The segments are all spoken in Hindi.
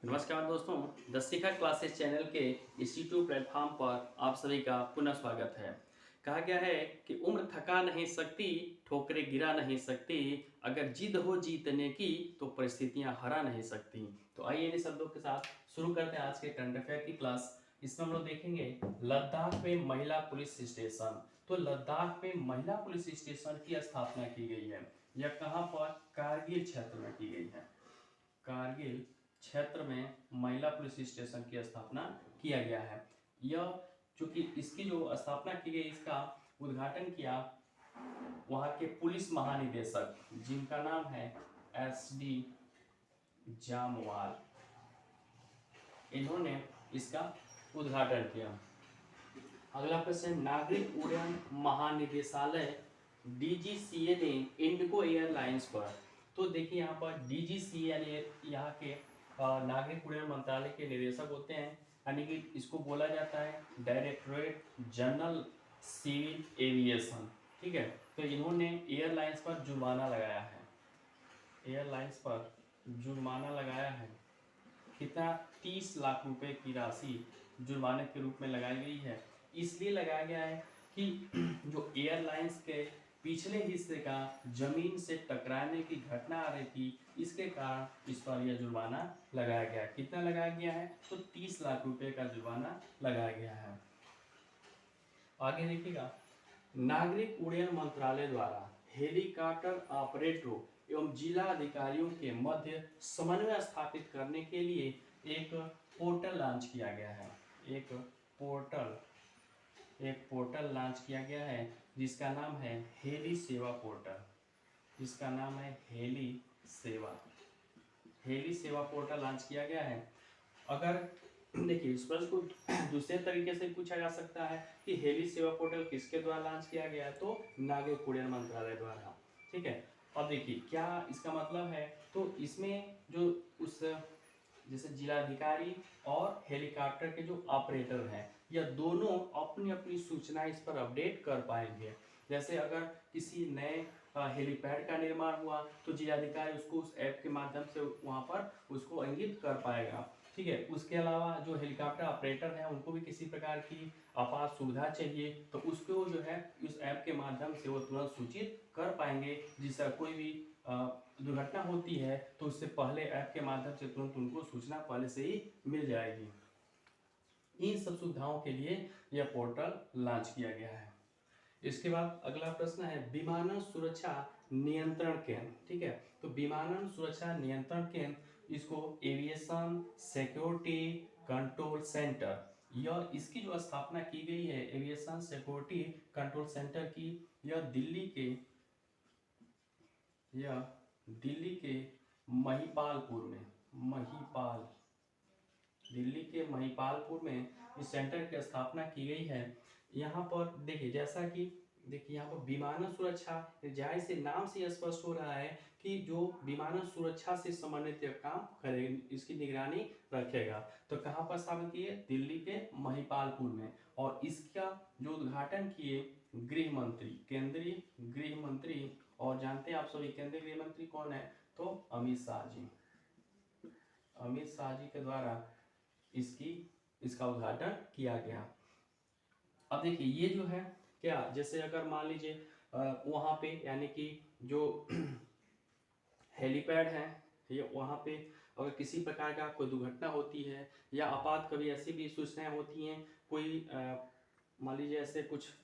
नमस्कार दोस्तों, द शिखा क्लासेस चैनल के इस यूट्यूब प्लेटफॉर्म पर आप सभी का पुनः स्वागत है। कहा गया है कि उम्र थका नहीं सकती, ठोकरें गिरा नहीं सकती, अगर जिद हो जीतने की तो परिस्थितियां हरा नहीं सकती। तो आइए इन शब्दों के साथ शुरू करते हैं आज के करंट अफेयर की क्लास। इसमें हम लोग देखेंगे लद्दाख में महिला पुलिस स्टेशन। तो लद्दाख में महिला पुलिस स्टेशन की स्थापना की गई है। यह कहाँ पर? कारगिल क्षेत्र में की गई है। कारगिल क्षेत्र में महिला पुलिस स्टेशन की स्थापना किया गया है। यह चूंकि इसकी जो स्थापना की गई, इसका उद्घाटन किया वहां के पुलिस महानिदेशक, जिनका नाम है SD जामवाल। इन्होंने इसका उद्घाटन किया। अगला प्रश्न, नागरिक उड्डयन महानिदेशालय DGCA ने इंडिगो एयरलाइंस पर, तो देखिए यहाँ पर DGCA यहाँ के नागरिक उड्डयन मंत्रालय के निदेशक होते हैं, यानी कि इसको बोला जाता है डायरेक्टरेट जनरल सिविल एविएशन। ठीक है, तो इन्होंने एयरलाइंस पर जुर्माना लगाया है। एयरलाइंस पर जुर्माना लगाया है। कितना? 30 लाख रुपए की राशि जुर्माने के रूप में लगाई गई है। इसलिए लगाया गया है कि जो एयरलाइंस के पिछले हिस्से का जमीन से टकराने की घटना आ रही थी, इसके कारण इस पर यह जुर्माना लगाया गया। कितना लगाया गया है? तो 30 लाख रुपए का जुर्माना लगाया गया है। आगे देखिएगा, नागरिक उड्डयन मंत्रालय द्वारा हेलीकॉप्टर ऑपरेटरों एवं जिला अधिकारियों के मध्य समन्वय स्थापित करने के लिए एक पोर्टल लॉन्च किया गया है। एक पोर्टल लॉन्च किया गया है जिसका नाम है हेली सेवा पोर्टल। जिसका नाम है हेली सेवा पोर्टल लॉन्च किया गया है। अगर देखिए, इस प्रश्न को दूसरे तरीके से पूछा जा सकता है कि हेली सेवा पोर्टल किसके द्वारा लॉन्च किया गया है? तो नागरिक उड्डयन मंत्रालय द्वारा। ठीक है, अब देखिए क्या इसका मतलब है। तो इसमें जो उस जैसे जिलाधिकारी और हेलीकॉप्टर के जो ऑपरेटर हैं, यह दोनों अपनी अपनी सूचना इस पर अपडेट कर पाएंगे। जैसे अगर किसी नए हेलीपैड का निर्माण हुआ तो जिलाधिकारी उसको उस ऐप के माध्यम से वहां पर उसको इंगित कर पाएगा। ठीक है, उसके अलावा जो हेलीकॉप्टर ऑपरेटर हैं, उनको भी किसी प्रकार की आपात सुविधा चाहिए तो उसको जो है इस ऐप के माध्यम से वो तुरंत सूचित कर पाएंगे। जिससे कोई भी दुर्घटना होती है तो उससे पहले ऐप के माध्यम से तुरंत उनको सूचना पहले से ही मिल जाएगी। इन सब सुविधाओं के लिए यह पोर्टल लॉन्च किया गया है। इसके बाद अगला प्रश्न है विमानन सुरक्षा नियंत्रण केंद्र। ठीक है, तो विमानन सुरक्षा नियंत्रण केंद्र, इसको एविएशन सिक्योरिटी कंट्रोल सेंटर, यह इसकी जो स्थापना की गई है एविएशन सिक्योरिटी कंट्रोल सेंटर की, यह दिल्ली के महिपालपुर में इस सेंटर की स्थापना की गई है। यहाँ पर देखिए, जैसा कि देखिए यहाँ पर विमानन सुरक्षा, जाहिर से नाम से स्पष्ट हो रहा है कि जो विमानन सुरक्षा से संबंधित यह काम करेगा, इसकी निगरानी रखेगा। तो कहाँ पर स्थापित किए? दिल्ली के महिपालपुर में। और इसका जो उद्घाटन किए गृह मंत्री, केंद्रीय गृह मंत्री, और जानते हैं आप सभी केंद्रीय गृह मंत्री कौन है? तो अमित शाह जी के द्वारा इसका उद्घाटन किया गया। अब देखिए ये जो है क्या, जैसे अगर मान लीजिए वहां पे यानी कि जो हेलीपैड है, ये वहां पे अगर किसी प्रकार का कोई दुर्घटना होती है या आपात कभी ऐसी भी सूचनाएं होती हैं, कोई मान लीजिए ऐसे कुछ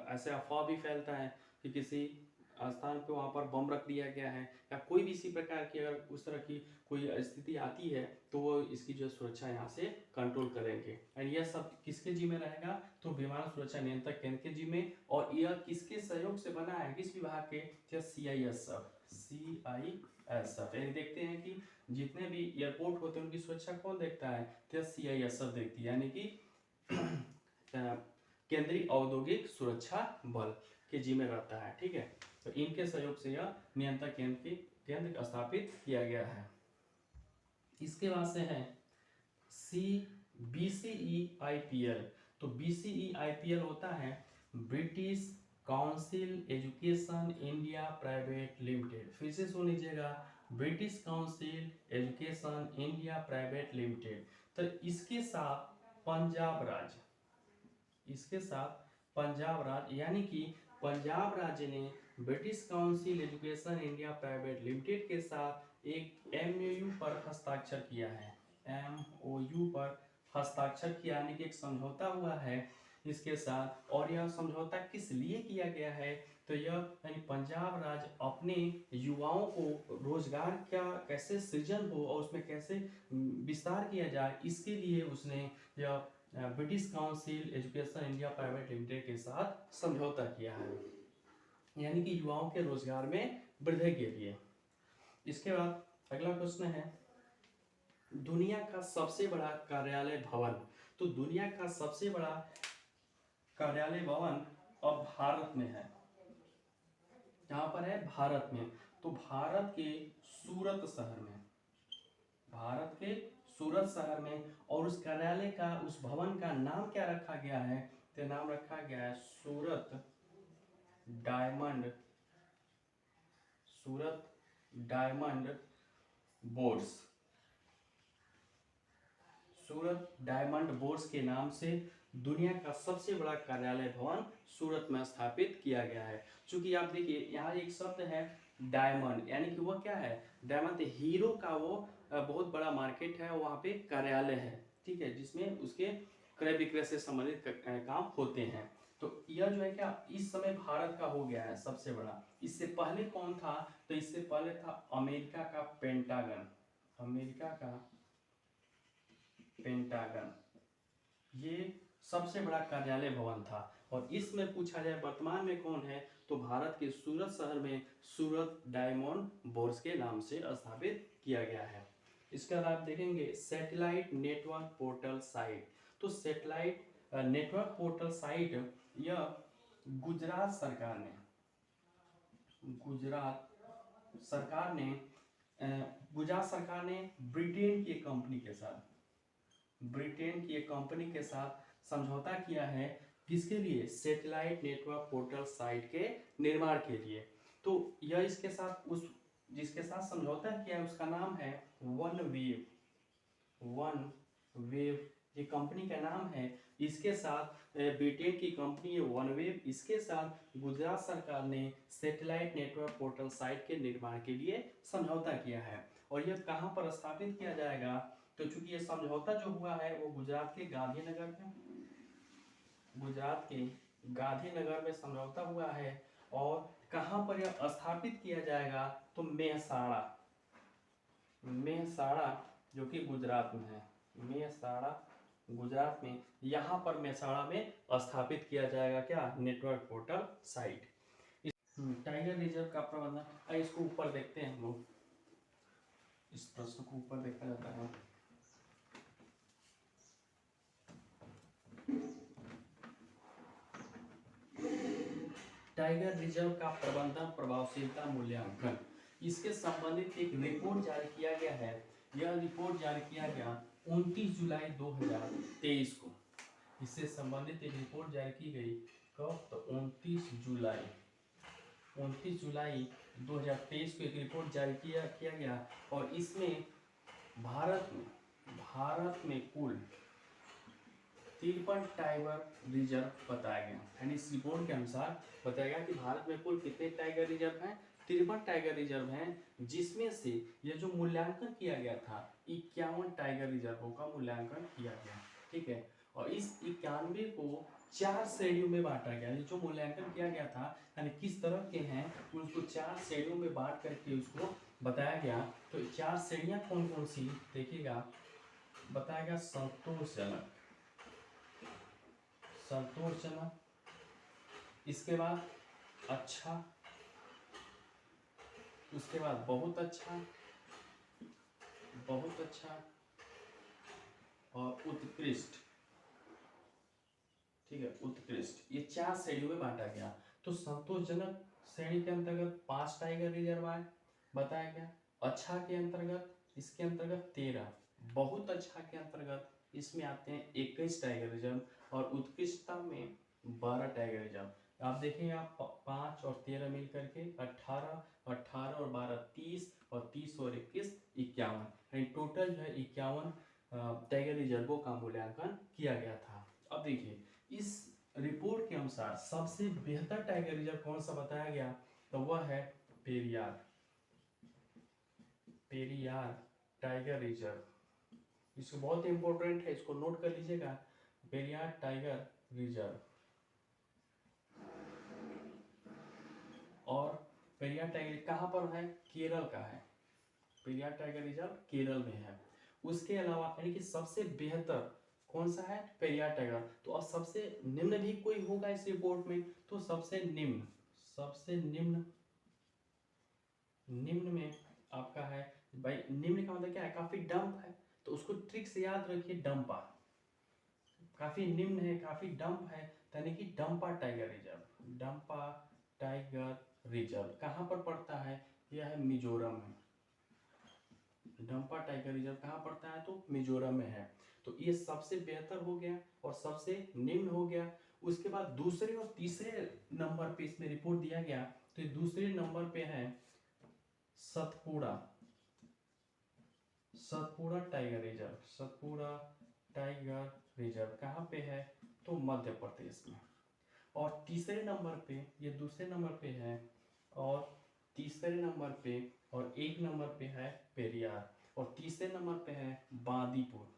ऐसे अफवाह भी फैलता है कि किसी स्थान पे वहां पर बम रख दिया गया है या कोई भी इसी प्रकार की अगर उस तरह की कोई स्थिति आती है तो वो इसकी जो सुरक्षा यहाँ से कंट्रोल करेंगे। और यह सब किसके जिम्मे रहेगा? तो विमान सुरक्षा नियंत्रक केंद्र के जिम्मे। और यह किसके सहयोग से बना है? किस विभाग के? CISF। यानी देखते हैं कि जितने भी एयरपोर्ट होते हैं उनकी सुरक्षा कौन देखता है? तो CISF देखती है, यानी कि केंद्रीय औद्योगिक सुरक्षा बल के जिम्मे रहता है। ठीक है, तो इनके सहयोग से यह नियंत्रण केंद्र स्थापित किया गया है। इसके बाद से है BCEIPL। तो BCEIPL होता है British council education India private limited. फिर से सुन लीजिएगा, British council education India private limited. तो इसके साथ पंजाब राज्य, इसके साथ पंजाब राज्य यानी कि पंजाब राज्य ने British council education India private limited के साथ एक एमओयू पर हस्ताक्षर किया है। एमओयू पर हस्ताक्षर किया यानी कि एक समझौता हुआ है इसके साथ। और यह समझौता किस लिए किया गया है? तो यह यानी पंजाब राज्य अपने युवाओं को रोजगार का कैसे सृजन हो और उसमें कैसे विस्तार किया जाए, इसके लिए उसने यह British council education India private limited के साथ समझौता किया है, यानी कि युवाओं के रोजगार में वृद्धि के लिए। इसके बाद अगला प्रश्न है, दुनिया का सबसे बड़ा कार्यालय भवन। तो दुनिया का सबसे बड़ा कार्यालय भवन अब भारत में है। यहाँ पर है भारत में, तो भारत के सूरत शहर में, भारत के सूरत शहर में। और उस कार्यालय का, उस भवन का नाम क्या रखा गया है? तो नाम रखा गया है सूरत डायमंड, सूरत डायमंड बोर्ड्स, सूरत डायमंड बोर्ड्स के नाम से दुनिया का सबसे बड़ा कार्यालय भवन सूरत में स्थापित किया गया है। चूंकि आप देखिए यहाँ एक शब्द है डायमंड, यानी कि वो क्या है? डायमंड हीरो का वो बहुत बड़ा मार्केट है, वहाँ पे कार्यालय है, ठीक है, जिसमें उसके क्रय विक्रय से संबंधित काम होते हैं। तो यह जो है क्या इस समय भारत का हो गया है सबसे बड़ा। इससे पहले कौन था? तो इससे पहले था अमेरिका का पेंटागन, अमेरिका का पेंटागन, ये सबसे बड़ा कार्यालय भवन था। और इसमें पूछा जाए वर्तमान में कौन है, तो भारत के सूरत शहर में सूरत डायमंड बोर्ड्स के नाम से स्थापित किया गया है। इसका आप देखेंगे सैटेलाइट नेटवर्क पोर्टल साइट। तो सैटेलाइट नेटवर्क पोर्टल साइट यह गुजरात सरकार ने, गुजरात सरकार ने ब्रिटेन की कंपनी के साथ, ब्रिटेन की एक कंपनी के साथ समझौता किया है। किसके लिए? सैटेलाइट नेटवर्क पोर्टल साइट के निर्माण के लिए। तो यह इसके साथ उस जिसके साथ समझौता किया है उसका नाम है वन वेव, वन वेव ये कंपनी का नाम है। इसके साथ ब्रिटेन की कंपनी है वन वेव, इसके साथ गुजरात सरकार ने सैटेलाइट नेटवर्क पोर्टल साइट के निर्माण के लिए समझौता किया है। और यह कहाँ पर स्थापित किया जाएगा? तो चूंकि ये समझौता जो हुआ है वो गुजरात के गांधीनगर में, गुजरात के गांधीनगर में समझौता हुआ है। और कहाँ पर यह स्थापित किया जाएगा? तो मेहसाणा, मेहसाणा जो कि गुजरात में है, मेहसाणा गुजरात में, यहाँ पर मेहसाणा में स्थापित किया जाएगा क्या? Network portal site. Tiger reserve का प्रबंधन, इसको ऊपर देखते हैं हम लोग, इस प्रश्न को ऊपर देखा जाता है। टाइगर रिजर्व का प्रबंधन प्रभावशीलता मूल्यांकन, इसके संबंधित एक रिपोर्ट जारी किया गया है। यह रिपोर्ट जारी किया गया 29 जुलाई 2023 को। इससे संबंधित एक रिपोर्ट जारी की गई कब? तो 29 जुलाई 2023 को एक रिपोर्ट जारी किया गया। और इसमें भारत में कुल 53 टाइगर रिजर्व बताया गया। यानी इस रिपोर्ट के अनुसार बताया गया कि भारत में कुल कितने टाइगर रिजर्व हैं? 53 टाइगर रिजर्व हैं, जिसमें से यह जो मूल्यांकन किया गया था 51 टाइगर रिजर्वों का मूल्यांकन किया गया, ठीक है। और इस 91 को 4 श्रेणियों में बांटा गया। जो मूल्यांकन किया गया था यानी किस तरह के हैं उसको 4 श्रेणियों में बांट करके उसको बताया गया। तो 4 श्रेणियां कौन कौन सी देखिएगा, बताया गया संतोषजनक, संतोषजनक, इसके बाद अच्छा, उसके बाद बहुत अच्छा, बहुत अच्छा और उत्कृष्ट, ठीक है, उत्कृष्ट। ये 4 श्रेणियों में बांटा गया। तो संतोषजनक श्रेणी के अंतर्गत 5 टाइगर रिजर्व आए बताया गया। अच्छा के अंतर्गत इसके अंतर्गत 13, बहुत अच्छा के अंतर्गत इसमें आते हैं 21 टाइगर रिजर्व और उत्कृष्टता में 12 टाइगर रिजर्व। आप देखेंगे आप 5 और 13 मिल करके 18, 18 और 12 30, और 30 और 21 51, यानी टोटल जो है 51 टाइगर रिजर्वों का मूल्यांकन किया गया था। अब देखिए इस रिपोर्ट के अनुसार सबसे बेहतर टाइगर रिजर्व कौन सा बताया गया, तो वह है पेरियार, पेरियार टाइगर रिजर्व। इसको बहुत इंपॉर्टेंट है, इसको नोट कर लीजिएगा, पेरियार टाइगर रिजर्व। और पेरियार टाइगर कहाँ पर है, केरल का है, पेरियार टाइगर रिजर्व केरल में है। उसके अलावा यानी कि सबसे बेहतर कौन सा है, पेरियार टाइगर। तो अब सबसे निम्न भी कोई होगा इस रिपोर्ट में, तो सबसे निम्न, सबसे निम्न, निम्न में आपका है भाई, निम्न का मतलब क्या है, काफी डंप है, तो उसको ट्रिक से याद रखिए, डंपा, काफी निम्न है, काफी डंप है, यानी कि Dampa tiger reserve, Dampa tiger reserve कहाँ पर पड़ता है, यह है मिजोरम में। डंपा टाइगर रिजर्व कहाँ पड़ता है, तो मिजोरम में है। तो ये सबसे बेहतर हो गया और सबसे निम्न हो गया। उसके बाद दूसरे और तीसरे नंबर पे इसमें रिपोर्ट दिया गया, तो ये दूसरे नंबर पे है Satpura, Satpura tiger reserve, Satpura tiger reserve कहाँ पे है, तो मध्य प्रदेश में। और तीसरे नंबर पे, ये दूसरे नंबर पे है, और तीसरे नंबर पे और एक नंबर पे है पेरियार, और तीसरे नंबर पे है बांदीपुर,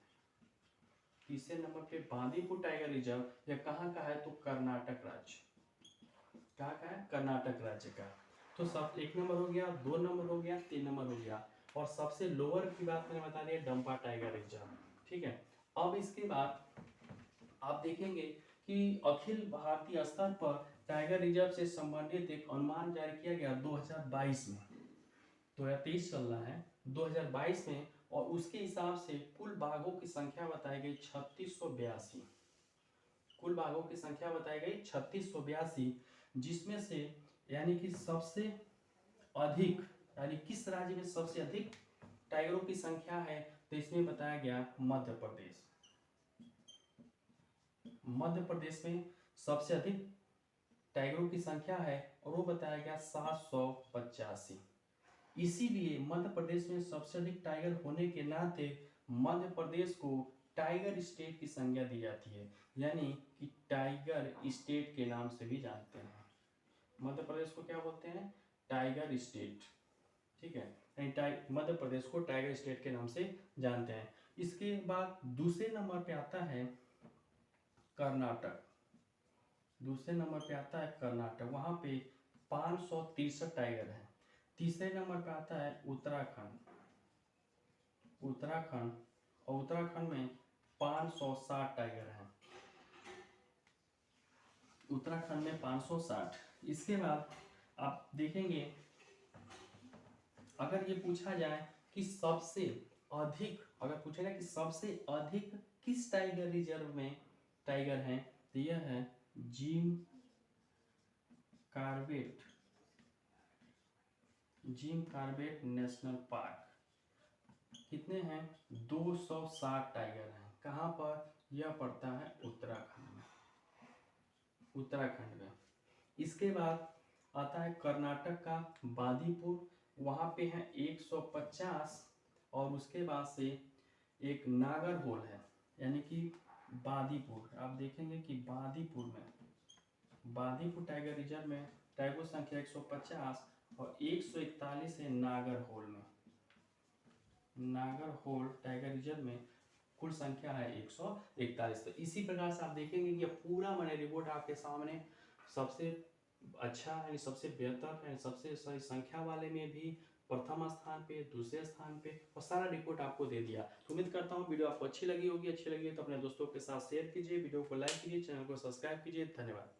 तीसरे नंबर पे बांदीपुर टाइगर रिजर्व। यह कहाँ का है, तो कर्नाटक राज्य, कहाँ का है, कर्नाटक राज्य का। तो सब एक नंबर हो गया, 2 नंबर हो गया, 3 नंबर हो गया, और सबसे लोअर की बात मैंने बता दिया, डंपा टाइगर रिजर्व। ठीक है, अब इसके बाद आप देखेंगे कि अखिल भारतीय स्तर पर टाइगर रिजर्व से संबंधित एक अनुमान जारी किया गया 2022 में, 2023 चल रहा है, 2022 में, और उसके हिसाब से कुल बाघों की संख्या बताई गई 3682, कुल बाघों की संख्या बताई गई 3682, जिसमें से यानी कि सबसे अधिक, यानी किस राज्य में सबसे अधिक टाइगरों की संख्या है, तो इसमें बताया गया मध्य प्रदेश, मध्य प्रदेश में सबसे अधिक टाइगरों की संख्या है, और वो बताया गया 785। इसीलिए मध्य प्रदेश में सबसे अधिक टाइगर होने के नाते मध्य प्रदेश को टाइगर स्टेट की संज्ञा दी जाती है, यानी कि टाइगर स्टेट के नाम से भी जानते हैं। मध्य प्रदेश को क्या बोलते हैं, टाइगर स्टेट। ठीक है, मध्य प्रदेश को टाइगर स्टेट के नाम से जानते हैं। इसके बाद दूसरे नंबर पे आता है कर्नाटक, दूसरे नंबर पे आता है कर्नाटक, वहां पे 563 टाइगर हैं। तीसरे नंबर पे आता है उत्तराखंड, उत्तराखंड, और उत्तराखंड में 560 टाइगर हैं, उत्तराखंड में 560। इसके बाद आप देखेंगे, अगर ये पूछा जाए कि सबसे अधिक, अगर पूछेगा कि सबसे अधिक किस टाइगर रिजर्व में टाइगर हैं, तो यह है Jim Corbett, Jim Corbett national park. कितने हैं, 260 टाइगर हैं। कहाँ पर, यह पड़ता है उत्तराखंड में, उत्तराखंड में। इसके बाद आता है कर्नाटक का बांदीपुर, वहाँ पे है 150, और उसके बाद से एक नागरहोल है, यानी कि बांदीपुर। आप देखेंगे कि बांदीपुर में, बांदीपुर टाइगर रिजर्व में टाइगर संख्या 150 और 141 है नागरहोल में, नागरहोल टाइगर रिजर्व में कुल संख्या है 141। तो इसी प्रकार से आप देखेंगे कि पूरा मैंने रिपोर्ट आपके सामने सबसे अच्छा है, सबसे बेहतर है, सबसे सही संख्या वाले में भी प्रथम स्थान पे, दूसरे स्थान पे, और सारा रिपोर्ट आपको दे दिया। तो उम्मीद करता हूँ वीडियो आपको अच्छी लगी होगी, अच्छी लगी तो अपने दोस्तों के साथ शेयर कीजिए, वीडियो को लाइक कीजिए, चैनल को सब्सक्राइब कीजिए। धन्यवाद।